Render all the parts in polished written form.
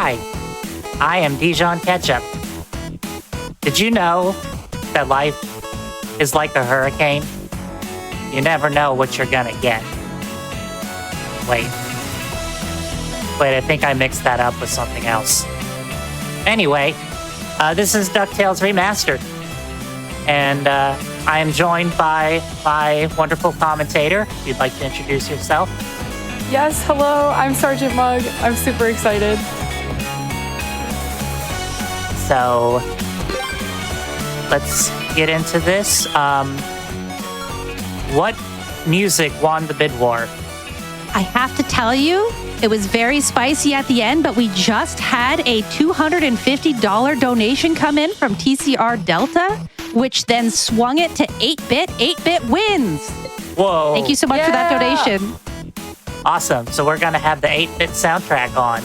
Hi, I am dijonketchup. Did you know that life is like a hurricane? You never know what you're gonna get. Wait, I think I mixed that up with something else. Anyway, this is DuckTales Remastered. And I am joined by my wonderful commentator. If you'd like to introduce yourself. Yes, hello, I'm Sergeant Mug. I'm super excited. So, let's get into this. What music won the bid war? I have to tell you, it was very spicy at the end, but we just had a $250 donation come in from TCR Delta, which then swung it to 8-bit. 8-bit wins. Whoa. Thank you so much for that donation. Awesome. So we're going to have the 8-bit soundtrack on.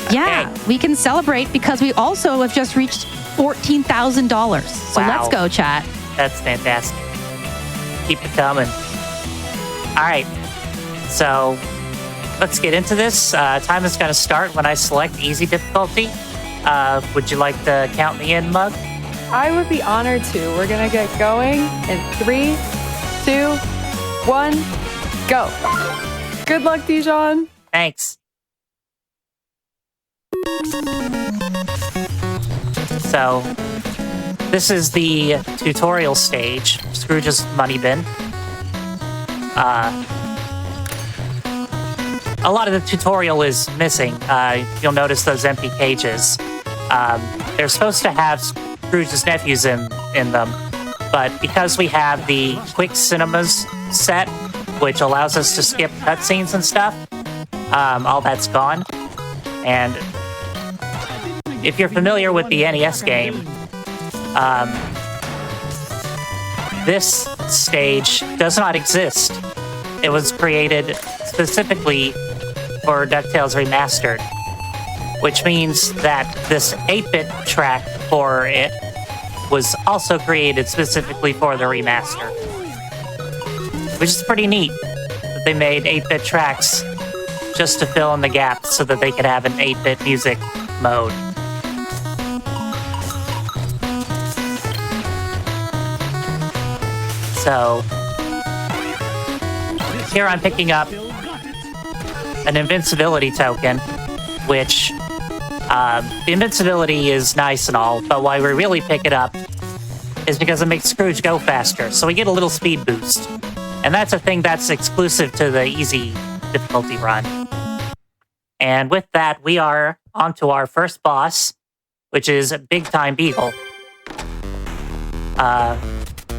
Yeah, Okay. we can celebrate because we also have just reached $14,000. So Wow. let's go, chat. That's fantastic. Keep it coming. All right. So let's get into this. Time is going to start when I select easy difficulty. Would you like to count me in, Mug? I would be honored to. We're gonna get going in 3, 2, 1, go. Good luck, Dijon. Thanks. So, this is the tutorial stage, Scrooge's Money Bin. A lot of the tutorial is missing. You'll notice those empty cages. They're supposed to have Scrooge's nephews in them, but because we have the quick cinemas set, which allows us to skip cutscenes and stuff, all that's gone. And if you're familiar with the NES game, this stage does not exist. It was created specifically for DuckTales Remastered, which means that this 8-bit track for it was also created specifically for the remaster, which is pretty neat that they made 8-bit tracks just to fill in the gaps so that they could have an 8-bit music mode. So, here I'm picking up an invincibility token, which, the invincibility is nice and all, but why we really pick it up is because it makes Scrooge go faster, so we get a little speed boost. And that's a thing that's exclusive to the easy difficulty run. And with that, we are on to our first boss, which is Big Time Beagle.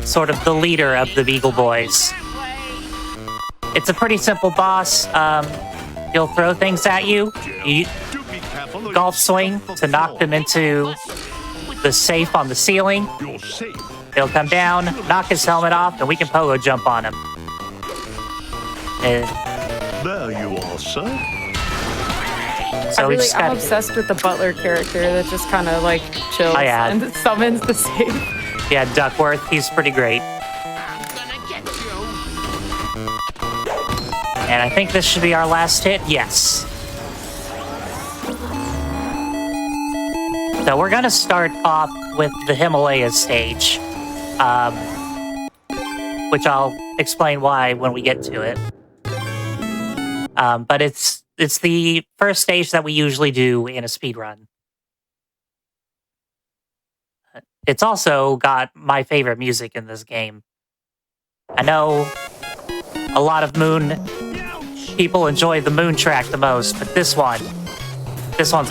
Sort of the leader of the Beagle Boys. It's a pretty simple boss. He'll throw things at you. You golf swing to knock them into the safe on the ceiling. He'll come down, knock his helmet off, and we can pogo jump on him. There you are, sir. So I'm obsessed with the butler character that just kind of like chills and summons the safe. Yeah, Duckworth, he's pretty great. And I think this should be our last hit. Yes. So we're going to start off with the Himalayas stage, which I'll explain why when we get to it. But it's the first stage that we usually do in a speedrun. It's also got my favorite music in this game. I know a lot of Moon people enjoy the Moon track the most, but this one's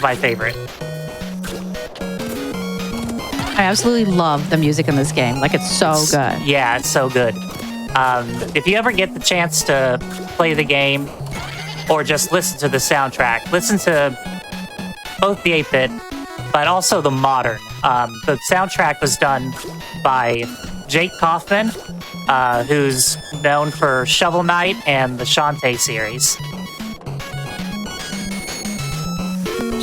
my favorite. I absolutely love the music in this game. Like, it's so good. Yeah, it's so good. If you ever get the chance to play the game or just listen to the soundtrack, listen to both the 8-bit, but also the modern. The soundtrack was done by Jake Kaufman, who's known for Shovel Knight and the Shantae series.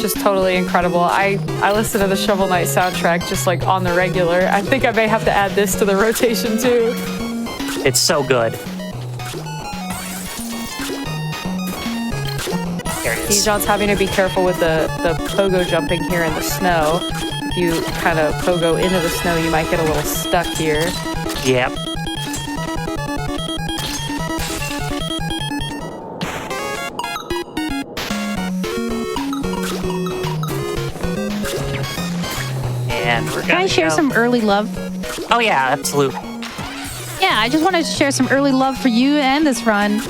Just totally incredible. I listen to the Shovel Knight soundtrack just like on the regular. I think I may have to add this to the rotation too. It's so good. There it is. Dijon's having to be careful with the pogo jumping here in the snow. If you kind of pogo into the snow, you might get a little stuck here. Yep. And we're Can I gonna share go- some early love? Oh yeah, absolutely. Yeah, I just wanted to share some early love for you and this run.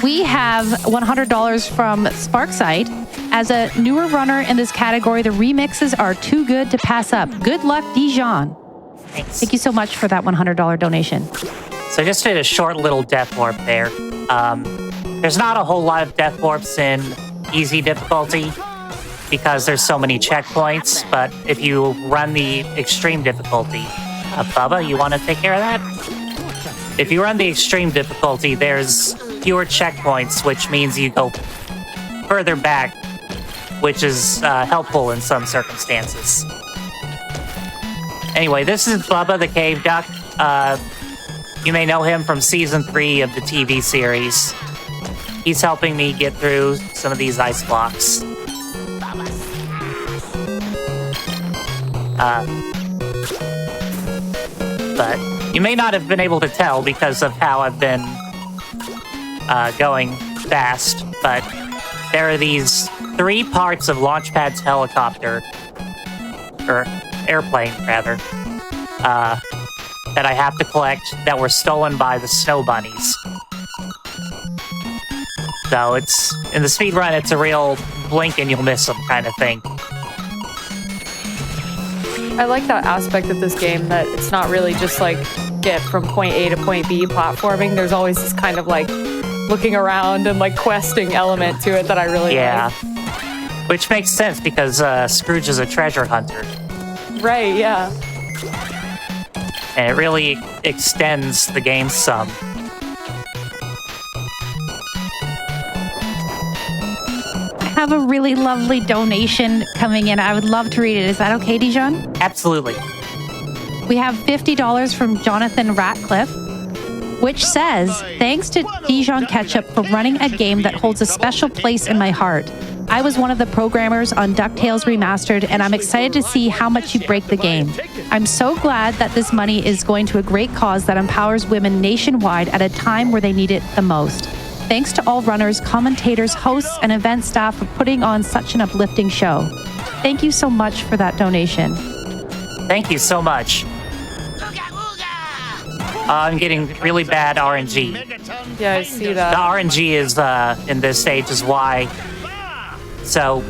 We have $100 from Sparkside. As a newer runner in this category, the remixes are too good to pass up. Good luck, Dijon. Thanks. Thank you so much for that $100 donation. So I just did a short little death warp there. There's not a whole lot of death warps in easy difficulty because there's so many checkpoints, but if you run the extreme difficulty, Bubba, you want to take care of that? If you run the extreme difficulty, there's fewer checkpoints, which means you go further back, which is helpful in some circumstances. Anyway, this is Bubba the Cave Duck. You may know him from Season 3 of the TV series. He's helping me get through some of these ice blocks. But you may not have been able to tell because of how I've been going fast, but there are these 3 parts of Launchpad's helicopter, or airplane, rather, that I have to collect that were stolen by the snow bunnies. So it's, in the speedrun, it's a real blink and you'll miss them kind of thing. I like that aspect of this game, that it's not really just like get from point A to point B platforming. There's always this kind of like looking around and like questing element to it that I really like. Which makes sense because Scrooge is a treasure hunter. Right, yeah. And it really extends the game some. I have a really lovely donation coming in. I would love to read it. Is that okay, Dijon? Absolutely. We have $50 from Jonathan Ratcliffe, which says, thanks to Dijon Ketchup for running a game that holds a special place in my heart. I was one of the programmers on DuckTales Remastered, and I'm excited to see how much you break the game. I'm so glad that this money is going to a great cause that empowers women nationwide at a time where they need it the most. Thanks to all runners, commentators, hosts, and event staff for putting on such an uplifting show. Thank you so much for that donation. Thank you so much. I'm getting really bad RNG. Yeah, I see The that. RNG is in this stage is why. So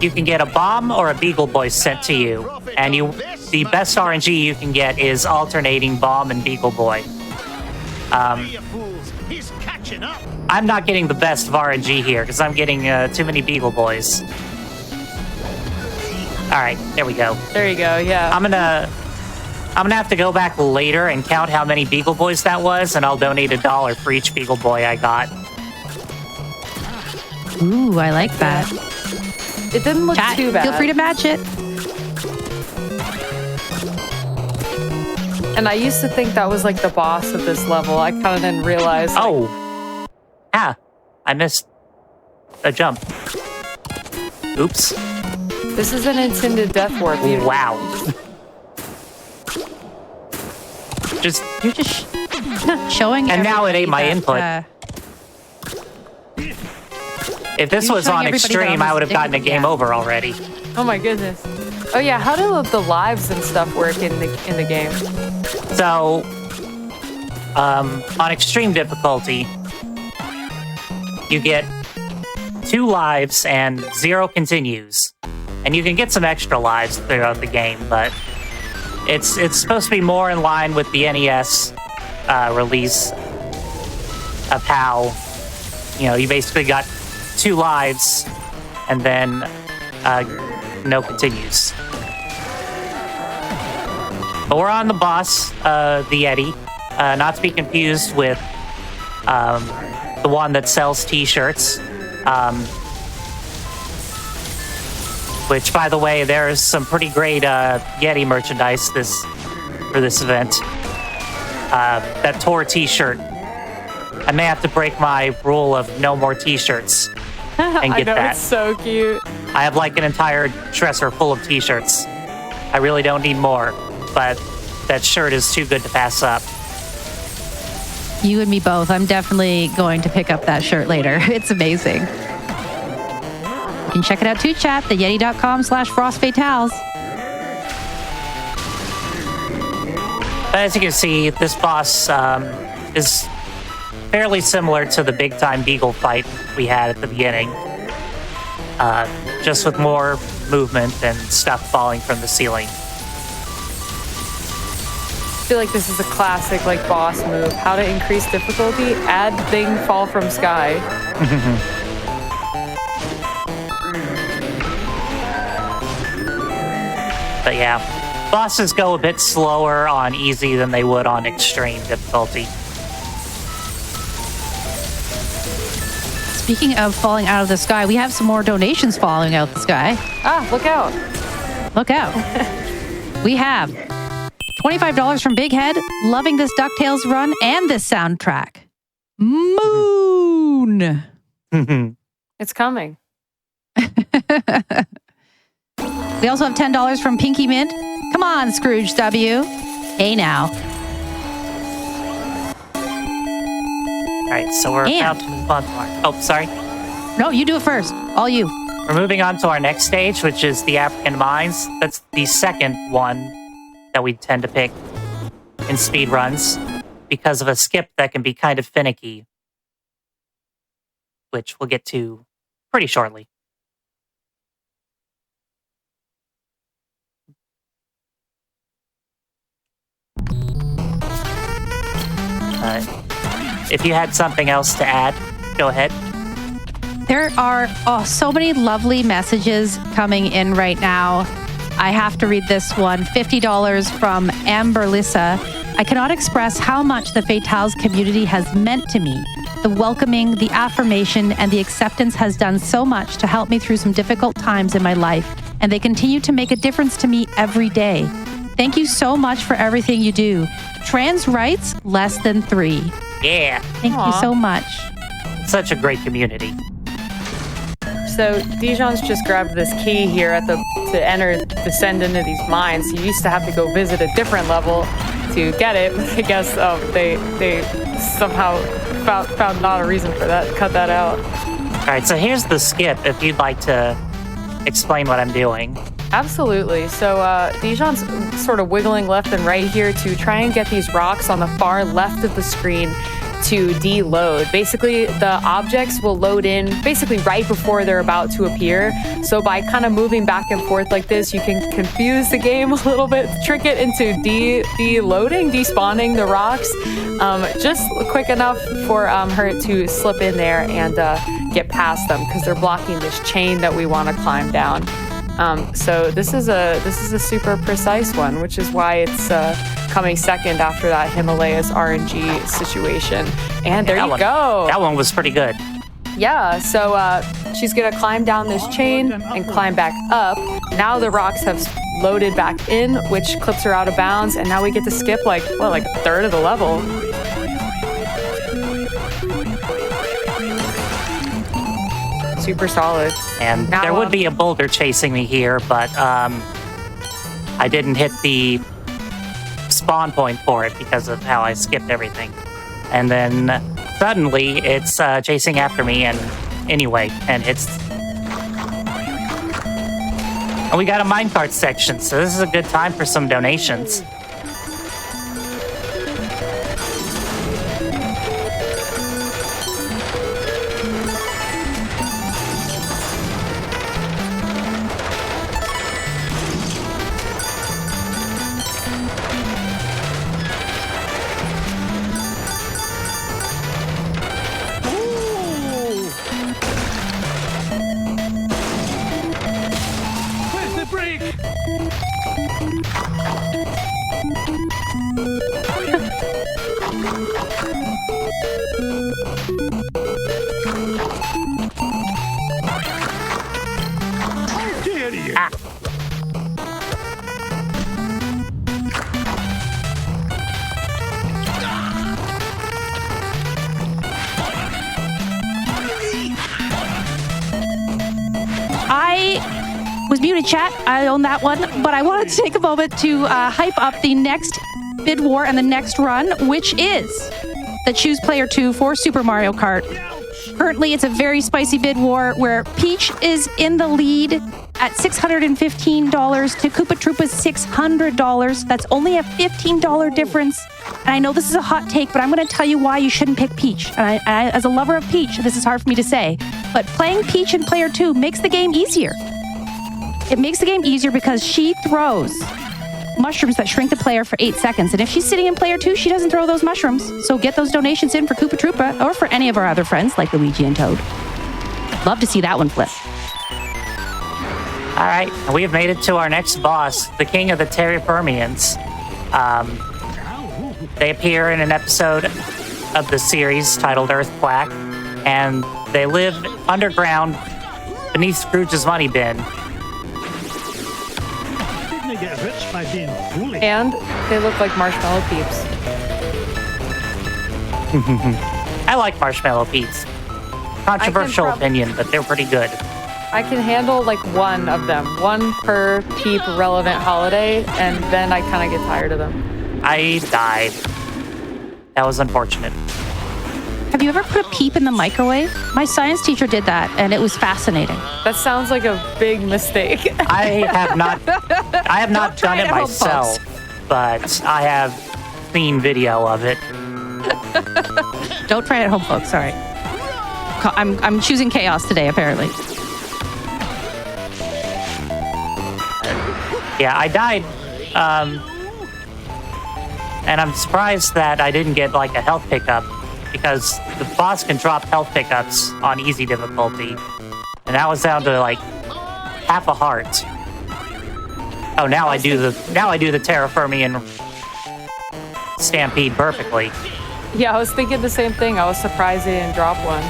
you can get a bomb or a Beagle Boy sent to you, and the best RNG you can get is alternating bomb and Beagle Boy. I'm not getting the best of RNG here because I'm getting too many Beagle Boys. All right, there we go. There you go, yeah. I'm gonna have to go back later and count how many Beagle Boys that was, and I'll donate $1 for each Beagle Boy I got. Ooh, I like that. It didn't look Chat, too bad. feel free to match it. And I used to think that was like the boss of this level. I kind of didn't realize. Like, Oh. I missed a jump. Oops. this is an intended death warp. You- Wow. Just You're just showing. And now it ate my everybody input. that, if this You're was showing on everybody that extreme, I'm I would have gotten a addicted, game yeah. over already. Oh my goodness. Oh yeah, how do the lives and stuff work in the game? So, on extreme difficulty, you get 2 lives and 0 continues. And you can get some extra lives throughout the game, but it's supposed to be more in line with the NES release of how, you basically got 2 lives and then no continues. But we're on the boss, the Yeti, not to be confused with the one that sells t-shirts. Which, by the way, there's some pretty great Yeti merchandise for this event. That Tor t-shirt. I may have to break my rule of no more t-shirts. and I get know, that. it's so cute. I have like an entire dresser full of t-shirts. I really don't need more, but that shirt is too good to pass up. You and me both. I'm definitely going to pick up that shirt later. It's amazing. You can check it out too, chat. theyeti.com/frostfatales. But as you can see, this boss is fairly similar to the big time beagle fight we had at the beginning. Just with more movement and stuff falling from the ceiling. I feel like this is a classic like boss move. How to increase difficulty? Add thing fall from sky. But yeah, bosses go a bit slower on easy than they would on extreme difficulty. Speaking of falling out of the sky, we have some more donations falling out the sky. Ah, look out. Look out. We have $25 from Big Head, loving this DuckTales run and this soundtrack. Moon. It's coming. We also have $10 from Pinky Mint. Come on, Scrooge W. Hey now. All right, so we're about to move on to our... Oh, sorry. No, you do it first. All you. We're moving on to our next stage, which is the African Mines. That's the second one that we tend to pick in speedruns because of a skip that can be kind of finicky, which we'll get to pretty shortly. If you had something else to add, go ahead. There are so many lovely messages coming in right now. I have to read this one. $50 from Amber Lissa. I cannot express how much the Fatales community has meant to me. The welcoming, the affirmation, and the acceptance has done so much to help me through some difficult times in my life, and they continue to make a difference to me every day. Thank you so much for everything you do. Trans rights, less than 3. Yeah. Thank you so much. Such a great community. So Dijon's just grabbed this key here at the to descend into these mines. He used to have to go visit a different level to get it. I guess they somehow found not a reason for that. Cut that out. All right, so here's the skip if you'd like to explain what I'm doing. Absolutely. So Dijon's sort of wiggling left and right here to try and get these rocks on the far left of the screen to deload. Basically, the objects will load in basically right before they're about to appear. So by kind of moving back and forth like this, you can confuse the game a little bit, trick it into deloading, despawning the rocks, just quick enough for her to slip in there and get past them because they're blocking this chain that we want to climb down. So this is a super precise one, which is why it's coming second after that Himalayas RNG situation. And there you go. That one was pretty good. Yeah, so she's gonna climb down this chain and climb back up. Now the rocks have loaded back in, which clips her out of bounds, and now we get to skip like a third of the level. Super solid. And now, there would be a boulder chasing me here, but I didn't hit the spawn point for it because of how I skipped everything. And then suddenly it's chasing after me and anyway, and it's... And we got a minecart section, so this is a good time for some donations. was muted, chat. I own that one. But I wanted to take a moment to hype up the next bid war and the next run, which is the Choose Player 2 for Super Mario Kart. Currently, it's a very spicy bid war where Peach is in the lead at $615 to Koopa Troopa's $600. That's only a $15 difference. And I know this is a hot take, but I'm going to tell you why you shouldn't pick Peach. And I, as a lover of Peach, this is hard for me to say, but playing Peach in Player 2 makes the game easier. It makes the game easier because she throws mushrooms that shrink the player for 8 seconds. And if she's sitting in Player 2, she doesn't throw those mushrooms. So get those donations in for Koopa Troopa or for any of our other friends like Luigi and Toad. Love to see that one flip. All right, we have made it to our next boss, the king of the Terraformians. They appear in an episode of the series titled Earthquake, and they live underground beneath Scrooge's money bin. Didn't they get rich by being foolish? And they look like marshmallow peeps. I like Marshmallow Peeps. Controversial opinion, but they're pretty good. I can handle like one of them, one per peep relevant holiday, and then I kind of get tired of them. I died. That was unfortunate. Have you ever put a peep in the microwave? My science teacher did that, and it was fascinating. That sounds like a big mistake. I have not done it myself, but I have seen video of it. Don't try it at home, folks. Sorry. I'm choosing chaos today, apparently. Yeah, I died. And I'm surprised that I didn't get like a health pickup because the boss can drop health pickups on easy difficulty. And that was down to like half a heart. Oh, now I do the Terraformian stampede perfectly. Yeah, I was thinking the same thing. I was surprised they didn't drop one.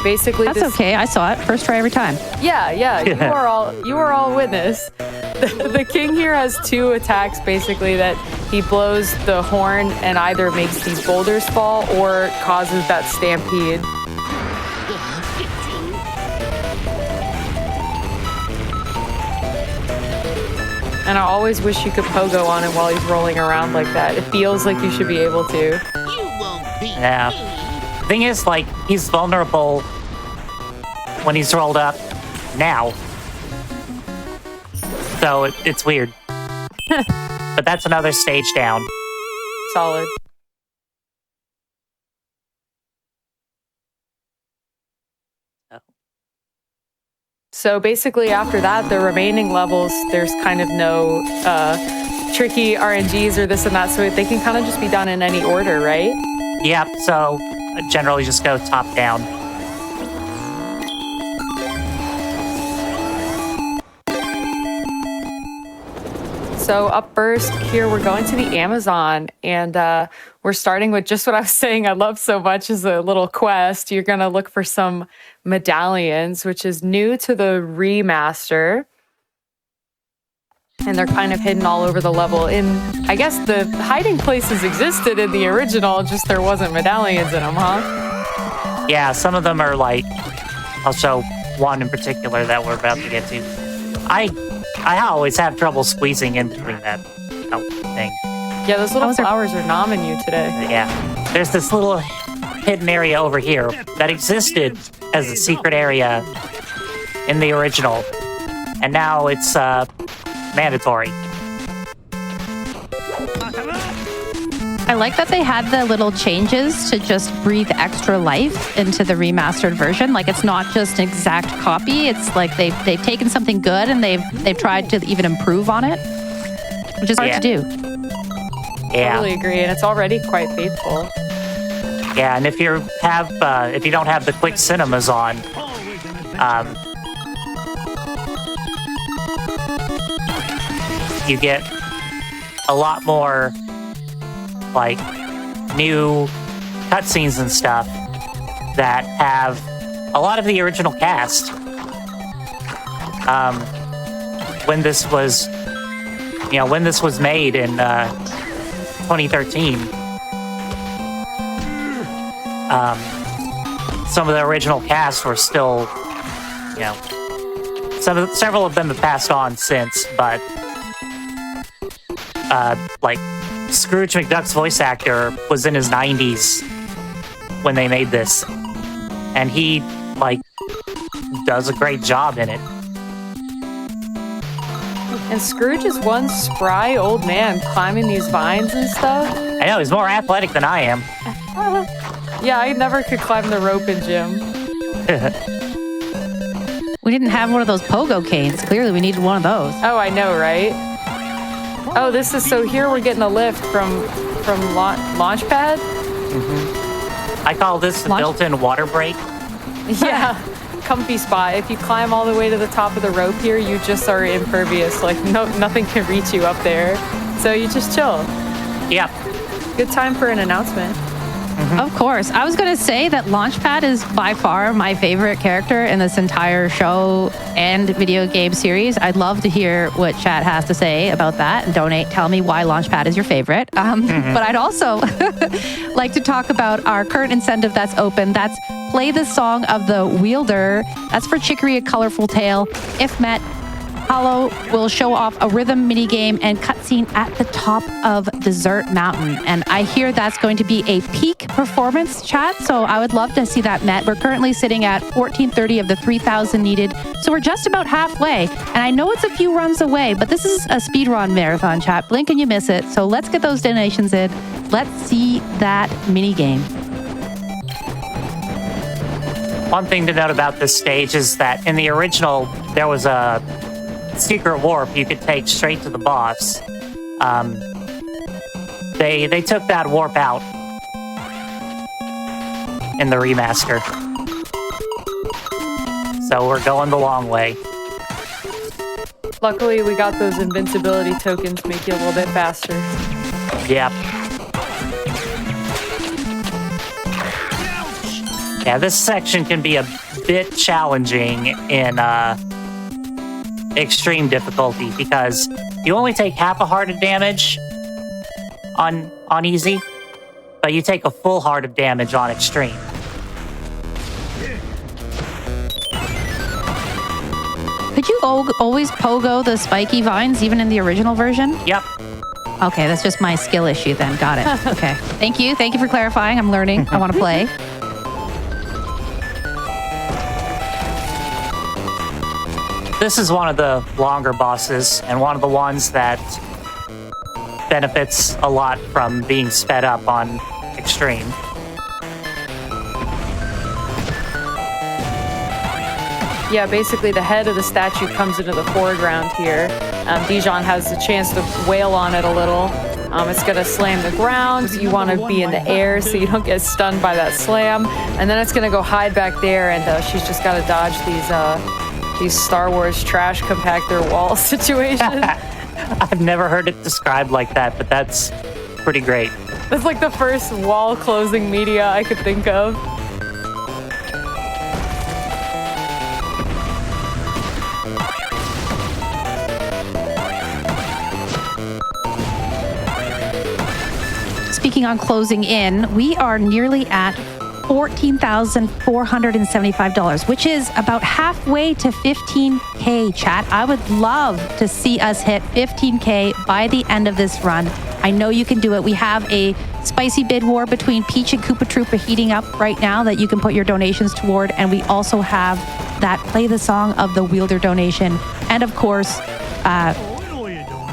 Basically, That's okay. I saw it. First try every time. Yeah. You are all witness. The king here has two attacks, basically, that he blows the horn and either makes these boulders fall or causes that stampede. And I always wish you could pogo on him while he's rolling around like that. It feels like you should be able to. Yeah. The thing is, like, he's vulnerable when he's rolled up now. So it's weird. But that's another stage down. Solid. So basically after that, the remaining levels, there's kind of no tricky RNGs or this and that, so they can kind of just be done in any order, right? Yep, so generally just go top down. So up first, here we're going to the Amazon, and we're starting with just what I was saying I love so much is a little quest. You're going to look for some medallions, which is new to the remaster. And they're kind of hidden all over the level. I guess the hiding places existed in the original, just there wasn't medallions in them, huh? Yeah, some of them are like, I'll show one in particular that we're about to get to. I always have trouble squeezing in between that thing. Yeah, those little flowers are nomming you today. Yeah. There's this little hidden area over here that existed as a secret area in the original. And now it's mandatory. I like that they had the little changes to just breathe extra life into the remastered version. Like, it's not just an exact copy. It's like they've taken something good and they've tried to even improve on it, which is hard to do. Yeah. Totally agree, and it's already quite faithful. Yeah, and if you don't have the quick cinemas on, you get a lot more like new cutscenes and stuff that have a lot of the original cast. When this was made in 2013, some of the original cast were still, Several of them have passed on since, but like Scrooge McDuck's voice actor was in his 90s when they made this, and he like does a great job in it. And Scrooge is one spry old man climbing these vines and stuff. I know, he's more athletic than I am. Yeah, I never could climb the rope in gym. We didn't have one of those pogo canes. Clearly, we needed one of those. Oh, I know, right? Oh, this is so here we're getting a lift from Launchpad? Mm-hmm. I call this the built-in water break. Yeah, comfy spot. If you climb all the way to the top of the rope here, you just are impervious. Like, nothing can reach you up there. So you just chill. Yep. Good time for an announcement. Mm-hmm. Of course. I was going to say that Launchpad is by far my favorite character in this entire show and video game series. I'd love to hear what chat has to say about that and donate. Tell me why Launchpad is your favorite. But I'd also like to talk about our current incentive that's open. That's play the song of the wielder. That's for Chicory, A Colorful Tale. If met, Hollow will show off a rhythm minigame and cutscene at the top of Desert Mountain. And I hear that's going to be a peak performance, chat, so I would love to see that met. We're currently sitting at 1430 of the 3,000 needed, so we're just about halfway. And I know it's a few runs away, but this is a speedrun marathon, chat. Blink and you miss it. So let's get those donations in. Let's see that minigame. One thing to note about this stage is that in the original, there was a secret warp you could take straight to the boss. They took that warp out in the remaster. So we're going the long way. Luckily, we got those invincibility tokens to make you a little bit faster. Yep. Yeah, this section can be a bit challenging in extreme difficulty because you only take half a heart of damage on easy, but you take a full heart of damage on extreme. Could you always pogo the spiky vines even in the original version? Yep. Okay, that's just my skill issue then. Got it. Okay. Thank you for clarifying. I'm learning. I want to play. This is one of the longer bosses, and one of the ones that benefits a lot from being sped up on extreme. Yeah, basically the head of the statue comes into the foreground here. Dijon has the chance to wail on it a little. It's going to slam the ground. You want to be in the air so you don't get stunned by that slam. And then it's going to go hide back there, and she's just got to dodge these Star Wars trash compactor wall situations. I've never heard it described like that, but that's pretty great. That's like the first wall closing media I could think of. Speaking on closing in, we are nearly at $14,475, which is about halfway to 15K, chat. I would love to see us hit 15K by the end of this run. I know you can do it. We have a spicy bid war between Peach and Koopa Troopa heating up right now that you can put your donations toward. And we also have that play the song of the wielder donation. And of course,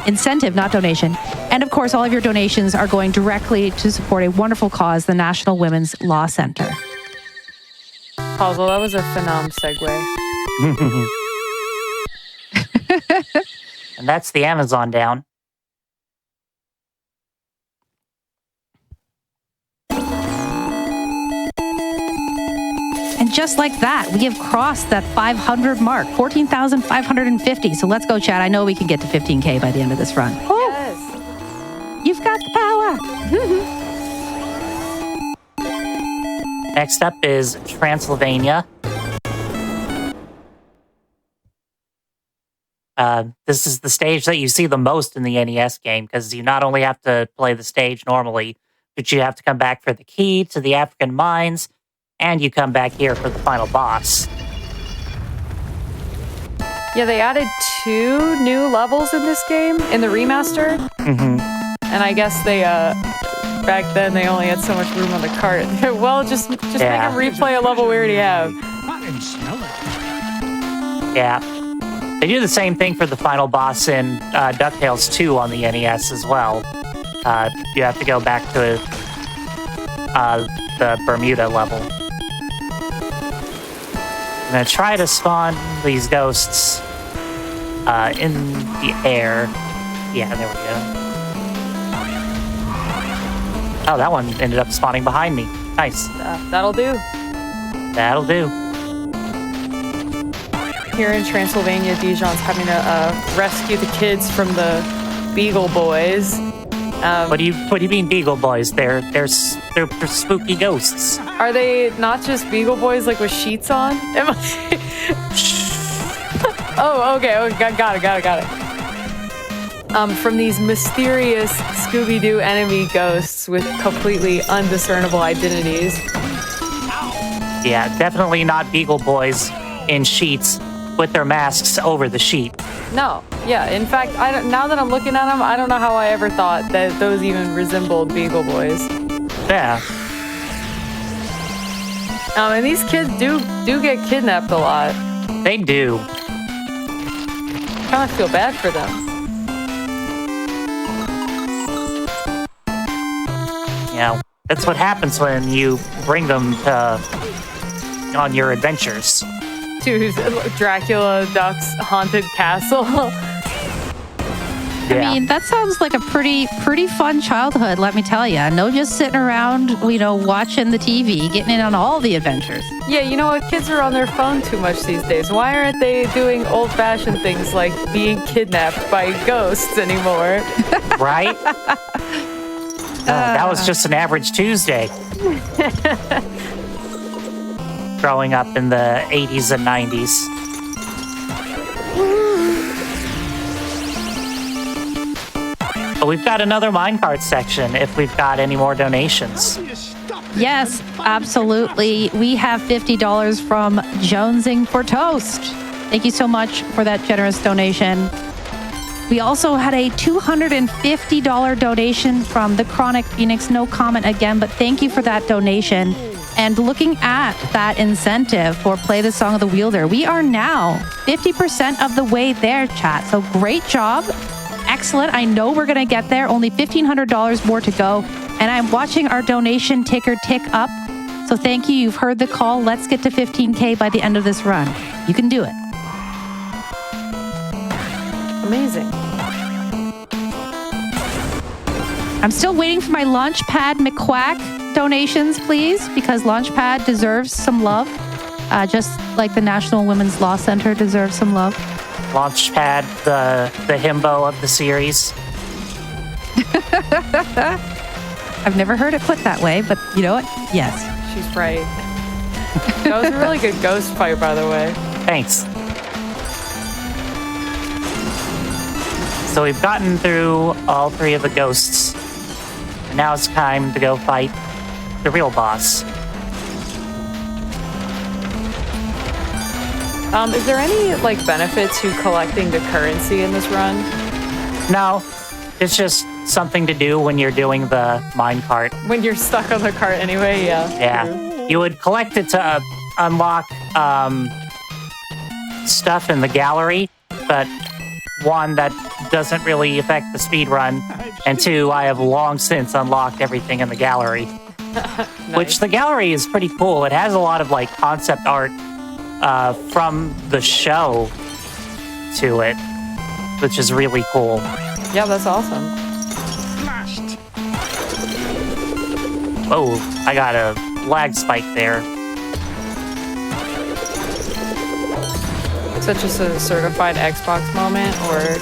incentive, not donation. And of course, all of your donations are going directly to support a wonderful cause, the National Women's Law Center. Puzzle, that was a phenom segue. And that's the Amazon down. And just like that, we have crossed that 500 mark, 14,550. So let's go, chat. I know we can get to 15K by the end of this run. Yes. You've got the power. Next up is Transylvania. This is the stage that you see the most in the NES game because you not only have to play the stage normally, but you have to come back for the key to the African mines, and you come back here for the final boss. Yeah, they added 2 new levels in this game, in the remaster. Mm-hmm. And I guess they, back then they only had so much room on the cart. Well, just make them replay a level we already have. I can smell it. Yeah. They do the same thing for the final boss in DuckTales 2 on the NES as well. You have to go back to the Bermuda level. I'm gonna try to spawn these ghosts in the air. Yeah, there we go. Oh, that one ended up spawning behind me. Nice. That'll do. That'll do. Here in Transylvania, Dijon's having to rescue the kids from the Beagle Boys. What do you mean, Beagle Boys? They're spooky ghosts. Are they not just Beagle Boys, like with sheets on? Am I? Oh, okay. Got it. From these mysterious Scooby-Doo enemy ghosts with completely undiscernible identities. Yeah, definitely not Beagle Boys in sheets with their masks over the sheet. No, yeah. In fact, now that I'm looking at them, I don't know how I ever thought that those even resembled Beagle Boys. Yeah. And these kids do get kidnapped a lot. They do. Kind of feel bad for them. Yeah, that's what happens when you bring them on your adventures. To Dracula Duck's haunted castle. Yeah. I mean, that sounds like a pretty fun childhood, let me tell you. No just sitting around, watching the TV, getting in on all the adventures. Yeah, you know what? Kids are on their phone too much these days. Why aren't they doing old-fashioned things like being kidnapped by ghosts anymore? Right? That was just an average Tuesday. Growing up in the 80s and 90s. But we've got another minecart section if we've got any more donations. Yes, absolutely. We have $50 from Jonesing for Toast. Thank you so much for that generous donation. We also had a $250 donation from the Chronic Phoenix. No comment again, but thank you for that donation. And looking at that incentive for Play the Song of the Wielder, we are now 50% of the way there, chat. So great job. Excellent. I know we're going to get there. Only $1,500 more to go. And I'm watching our donation ticker tick up. So thank you. You've heard the call. Let's get to 15K by the end of this run. You can do it. Amazing. I'm still waiting for my Launchpad McQuack donations, please, because Launchpad deserves some love, just like the National Women's Law Center deserves some love. Launchpad, the himbo of the series. I've never heard it put that way, but you know what? Yes. She's right. That was a really good ghost fight, by the way. Thanks. So we've gotten through all 3 of the ghosts. And now it's time to go fight the real boss. Is there any benefit to collecting the currency in this run? No, it's just something to do when you're doing the minecart. When you're stuck on the cart anyway, yeah. Yeah. You would collect it to unlock stuff in the gallery, but 1, that doesn't really affect the speed run, and 2, I have long since unlocked everything in the gallery. Nice. Which the gallery is pretty cool. It has a lot of concept art from the show to it, which is really cool. Yeah, that's awesome. Oh, I got a lag spike there. Such as a certified Xbox moment, or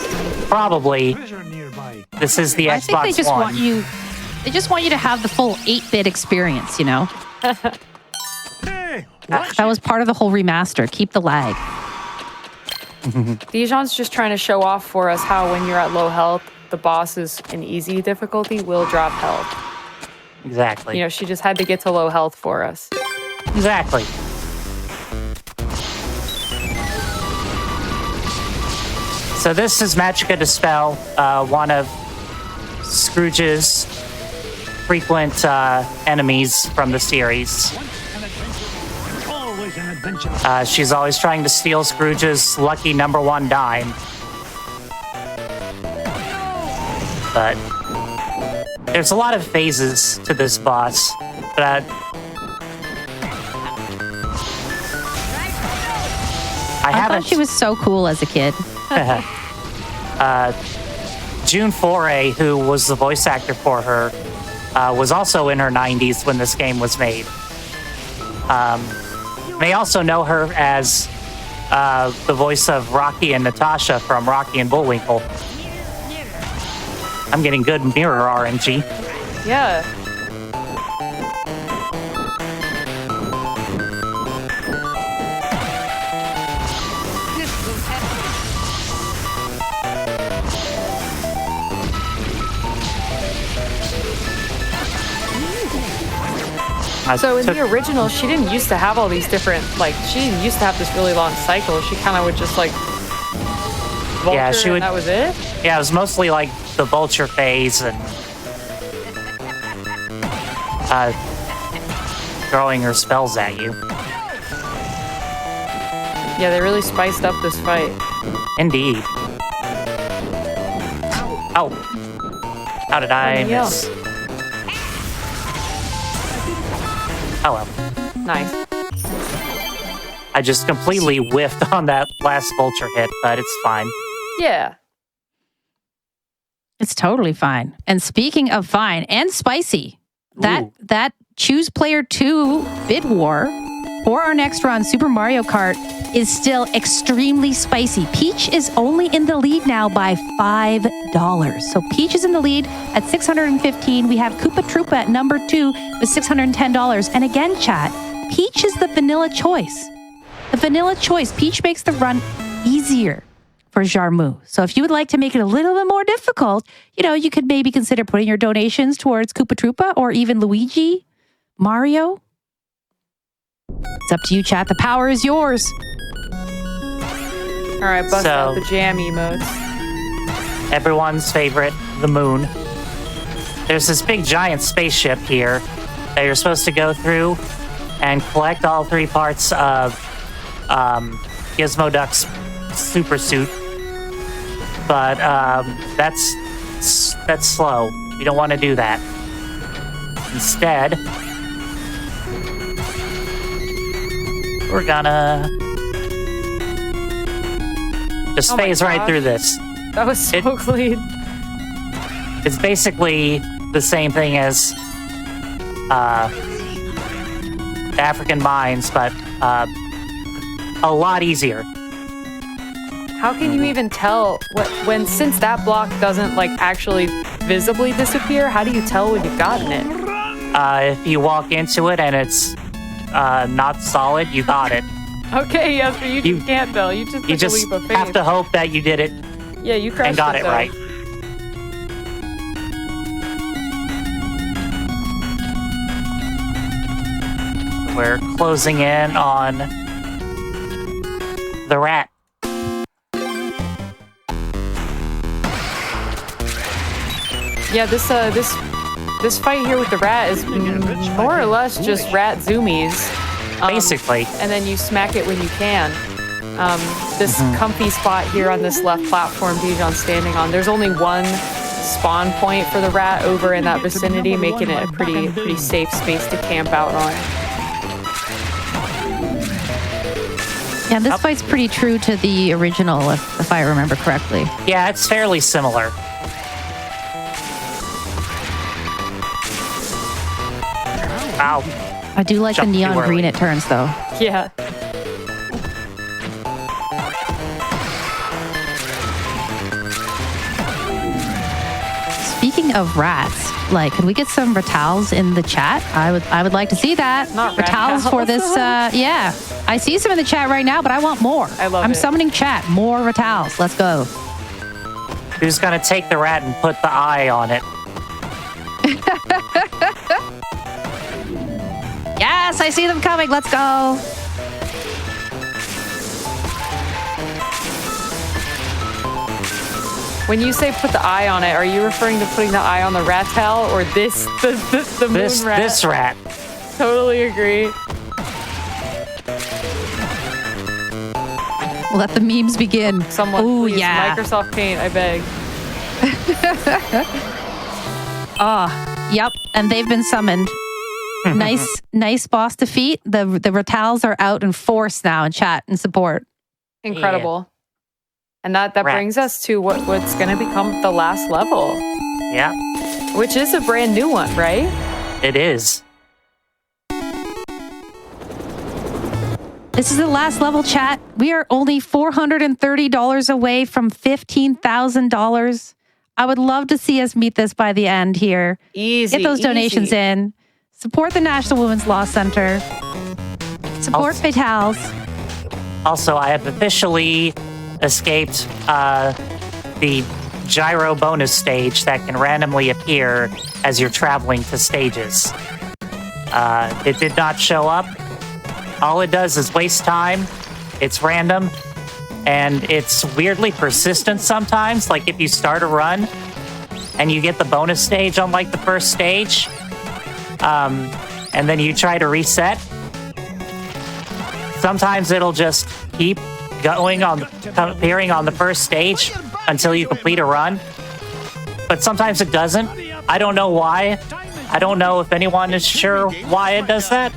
Probably. This is the I Xbox think they just One. want you. They just want you to have the full 8-bit experience, Hey, That was part of the whole remaster. Keep the lag. Dijon's just trying to show off for us how when you're at low health, the bosses in easy difficulty will drop health. Exactly. She just had to get to low health for us. Exactly. So this is Magica Dispel, one of Scrooge's frequent enemies from the series. Always an adventure. She's always trying to steal Scrooge's lucky #1 dime. But there's a lot of phases to this boss. But I thought she was so cool as a kid. June Foray, who was the voice actor for her, was also in her 90s when this game was made. May also know her as the voice of Rocky and Natasha from Rocky and Bullwinkle. I'm getting good mirror RNG. Yeah. So in the original, she didn't used to have all these different, like, she didn't used to have this really long cycle. She kind of would just, like, vulture, Yeah, she would- and that was it? Yeah, it was mostly like the vulture phase and throwing her spells at you. Yeah, they really spiced up this fight. Indeed. Oh. How did I Yeah. miss? Oh well. Nice. I just completely whiffed on that last vulture hit, but it's fine. Yeah. It's totally fine. And speaking of fine and spicy, Ooh. that Choose Player 2 bid war for our next run, Super Mario Kart, is still extremely spicy. Peach is only in the lead now by $5. So Peach is in the lead at $615. We have Koopa Troopa at number 2 with $610. And again, chat, Peach is the vanilla choice. The vanilla choice. Peach makes the run easier for Jarmu. So if you would like to make it a little bit more difficult, you could maybe consider putting your donations towards Koopa Troopa or even Luigi, Mario. It's up to you, chat. The power is yours. All right, bust So- out the jam emotes. Everyone's favorite, the moon. There's this big giant spaceship here that you're supposed to go through and collect all 3 parts of Gizmo Duck's super suit. But that's slow. You don't want to do that. Instead, we're gonna just Oh my phase right gosh. through this. That was so clean. It's basically the same thing as African Mines, but a lot easier. How can you even tell since that block doesn't like actually visibly disappear? How do you tell when you've gotten it? If you walk into it and it's not solid, you got it. Okay, yes, but you You- just can't tell. You just You took just a leap of faith. have to hope that you did it Yeah, you crushed and got it though. right. We're closing in on the rat. Yeah, this fight here with the rat is more or less just rat zoomies. Basically. And then you smack it when you can. This comfy spot here on this left platform Dijon's standing on, there's only one spawn point for the rat over in that vicinity, making it a pretty safe space to camp out on. Yeah, this fight's pretty true to the original, if I remember correctly. Yeah, it's fairly similar. Ow. I do like the Jumped too neon early. green it turns, though. Yeah. Speaking of rats, could we get some Ratals in the chat? I would like to see that. Not Ratals for this. Yeah, I see some in the chat right now, but I want more. I love I'm it. summoning chat. More Ratals. Let's go. Who's gonna take the rat and put the eye on it? Yes, I see them coming. Let's go. When you say put the eye on it, are you referring to putting the eye on the rat tail or the moon rat? This rat. Totally agree. Let the memes begin. Someone, Ooh, please, yeah. Microsoft Paint, I beg. Yep. And they've been summoned. nice boss defeat. The Ratals are out in force now in chat and support. Incredible. And that brings us to what's going to become the last level. Yeah. Which is a brand new one, right? It is. This is the last level, chat. We are only $430 away from $15,000. I would love to see us meet this by the end here. Easy. Get those donations in. Support the National Women's Law Center. Support Fatales. Also, I have officially escaped the gyro bonus stage that can randomly appear as you're traveling to stages. It did not show up. All it does is waste time. It's random. And it's weirdly persistent sometimes. Like if you start a run and you get the bonus stage on like the first stage, and then you try to reset, sometimes it'll just keep going appearing on the first stage until you complete a run. But sometimes it doesn't. I don't know why. I don't know if anyone is sure why it does that.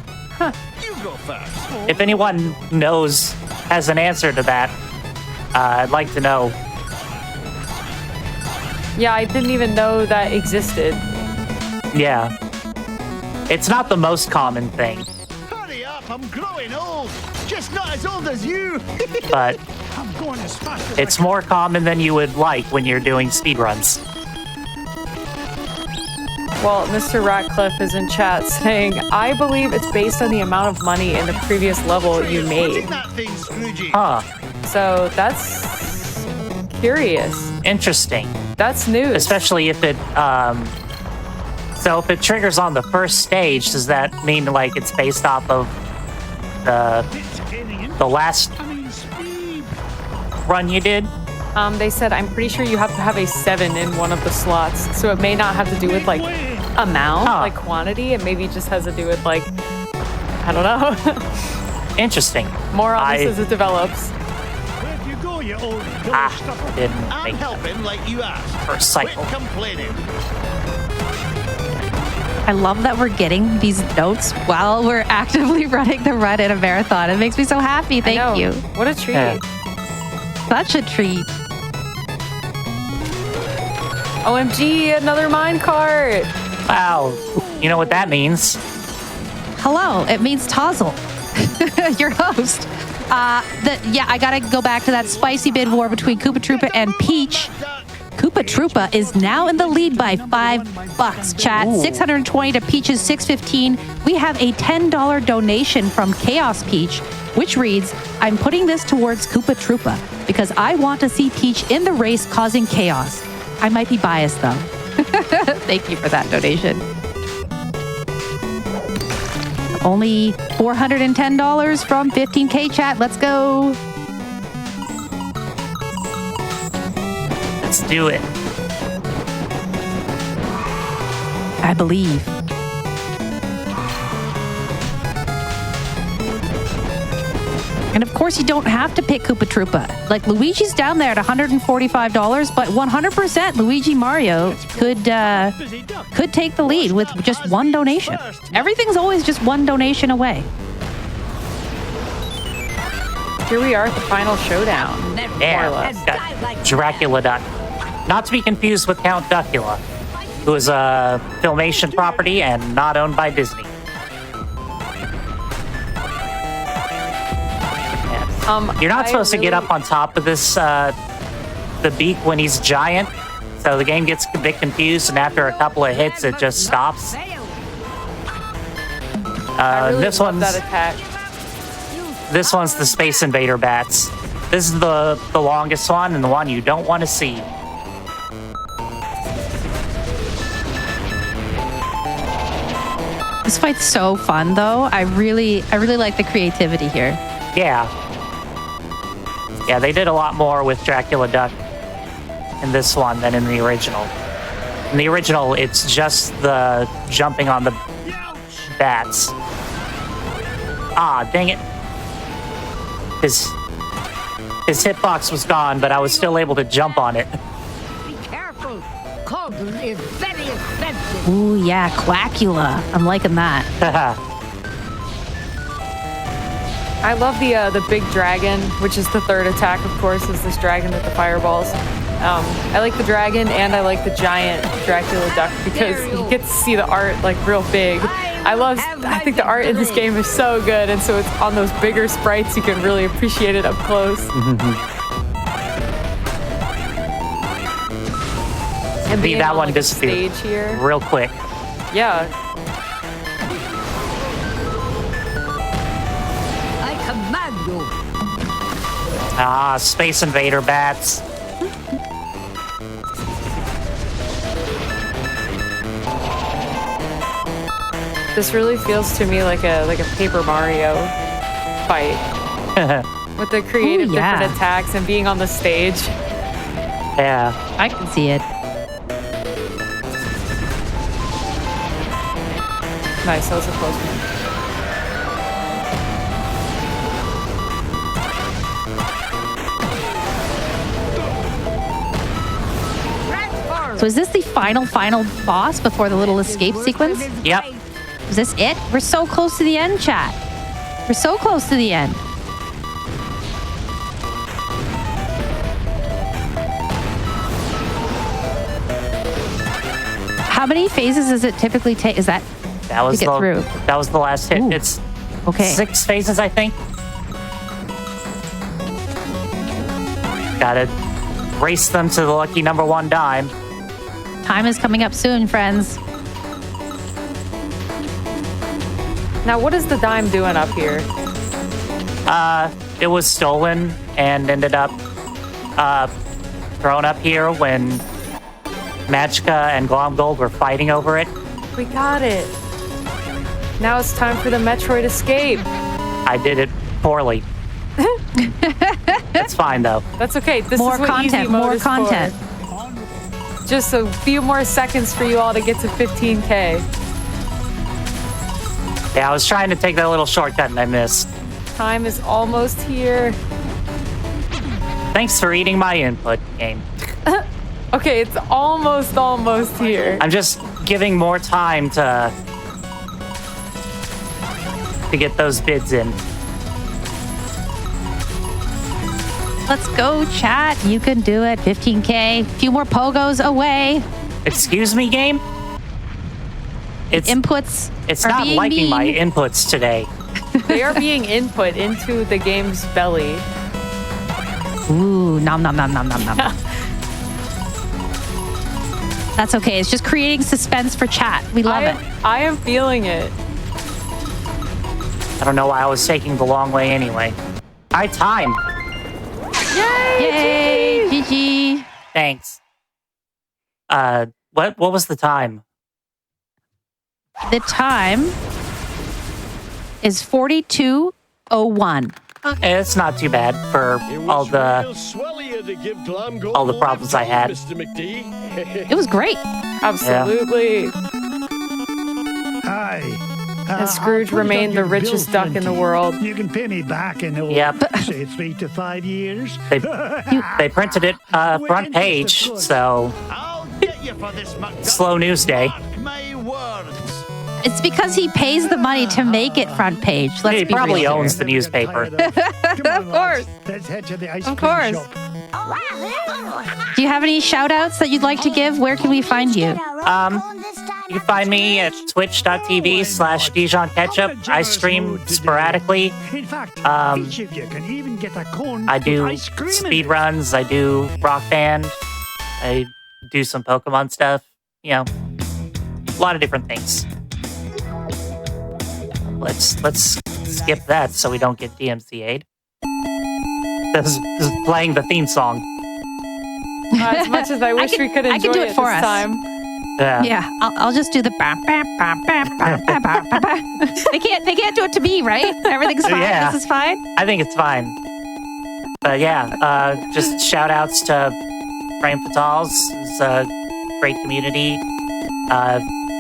If anyone has an answer to that, I'd like to know. Yeah, I didn't even know that existed. Yeah. It's not the most common thing. Hurry up, I'm growing old. Just not as old as you. But I'm going as fast as it's more common than you would like when you're doing speedruns. Well, Mr. Ratcliffe is in chat saying, I believe it's based on the amount of money in the previous level you made. Huh. So that's curious. Interesting. That's news. Especially if it, so if it triggers on the first stage, does that mean like it's based off of the last run you did? They said, I'm pretty sure you have to have a 7 in one of the slots. So it may not have to do with like amount, like quantity. It maybe just has to do with like, I don't know. Interesting. More on this as it develops. Where'd you go, you old Didn't I'm make helping like you asked. first cycle. Quit complaining. I love that we're getting these notes while we're actively running the run in a marathon. It makes me so happy. Thank you. What a treat. Yeah. Such a treat. OMG, another minecart. Wow. You know what that means? Hello, it means Tozzle, your host. I gotta go back to that spicy bid war between Koopa Troopa and Peach. Koopa Troopa is now in the lead by $5, chat. Ooh. 620 to Peach's 615. We have a $10 donation from Chaos Peach, which reads, I'm putting this towards Koopa Troopa because I want to see Peach in the race causing chaos. I might be biased though. Thank you for that donation. Only $410 from 15K chat. Let's go. Let's do it. I believe. And of course, you don't have to pick Koopa Troopa. Like, Luigi's down there at $145, but 100% Luigi Mario could take the lead with just one donation. Everything's always just one donation away. Here we are at the final showdown. Yeah, More or less. got Dracula Duck. Not to be confused with Count Duckula, who is a Filmation property and not owned by Disney. You're not supposed to get up on top of this, the beak when he's giant, so the game gets a bit confused, and after a couple of hits, it just stops. I really this love one's that attack. This one's the Space Invader bats. This is the longest one and the one you don't want to see. This fight's so fun, though. I really like the creativity here. Yeah. Yeah, they did a lot more with Dracula Duck. in this one than in the original. In the original, it's just the jumping on the bats. Ah, dang it. His hitbox was gone, but I was still able to jump on it. Be careful. Cauldron is very expensive. Ooh, yeah, Quackula. I'm liking that. I love the big dragon, which is the third attack, of course, is this dragon with the fireballs. I like the dragon and I like the giant Dracula duck because you get to see the art like real big. I think the art in this game is so good, and so it's on those bigger sprites you can really appreciate it up close. And being that on, one like, a disappeared stage here. real quick. Yeah. I command you. Ah, Space Invader bats. This really feels to me like a Paper Mario fight with the creative Ooh, yeah. different attacks and being on the stage. Yeah. I can see it. Nice, that was a close one. So is this the final boss before the little escape sequence? Yep. Is this it? We're so close to the end, chat. We're so close to the end. How many phases does it typically take? Is that That was to get through? That was the last hit. Ooh. It's Okay. 6 phases, I think. Gotta race them to the lucky number 1 dime. Time is coming up soon, friends. Now, what is the dime doing up here? It was stolen and ended up thrown up here when Magicka and Glomgold were fighting over it. We got it. Now it's time for the Metroid escape. I did it poorly. That's fine, though. That's okay. This More is what content, easy mode more is content. For. Just a few more seconds for you all to get to 15K. Yeah, I was trying to take that little shortcut and I missed. Time is almost here. Thanks for eating my input, game. Okay, it's almost here. I'm just giving more time to get those bids in. Let's go, chat. You can do it. 15K. A few more pogos away. Excuse me, game? It's Inputs are not being liking my mean. inputs today. They are being input into the game's belly. Ooh, nom nom nom nom nom nom. That's okay. It's just creating suspense for chat. We love it. I am feeling it. I don't know why I was taking the long way anyway. I timed. Yay! GG. Thanks. What was the time? The time is 42:01. Okay, it's not too bad for all the problems I had. It was great. Absolutely. Hi. And Scrooge remained the richest duck in the world. You can pay me back in, say, 3 to 5 years. They printed it front page, so I'll get you for this much. slow news day. Mark my words. It's because he pays the money to make it front page. Let's He be probably real owns here. the newspaper. Of course. Let's head to the ice Of cream course. shop. Do you have any shout outs that you'd like to give? Where can we find you? You can find me at twitch.tv/dijonketchup. I stream sporadically. In fact, each of you can even get a cone I with do ice cream in it. speed runs. I do Rock Band. I do some Pokemon stuff. You know, a lot of different things. Let's skip that so we don't get DMCA'd. This is playing the theme song. As much as I wish we could enjoy I can do it for this us. time. Yeah. Yeah, I'll just do the. They can't do it to me, right? Everything's fine. Yeah. This is fine. I think it's fine. But yeah, just shout outs to Frame Fatales is a great community.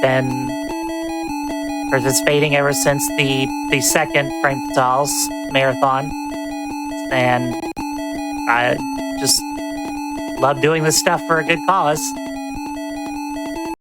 Been participating ever since the second Frame Fatales marathon. And I just love doing this stuff for a good cause.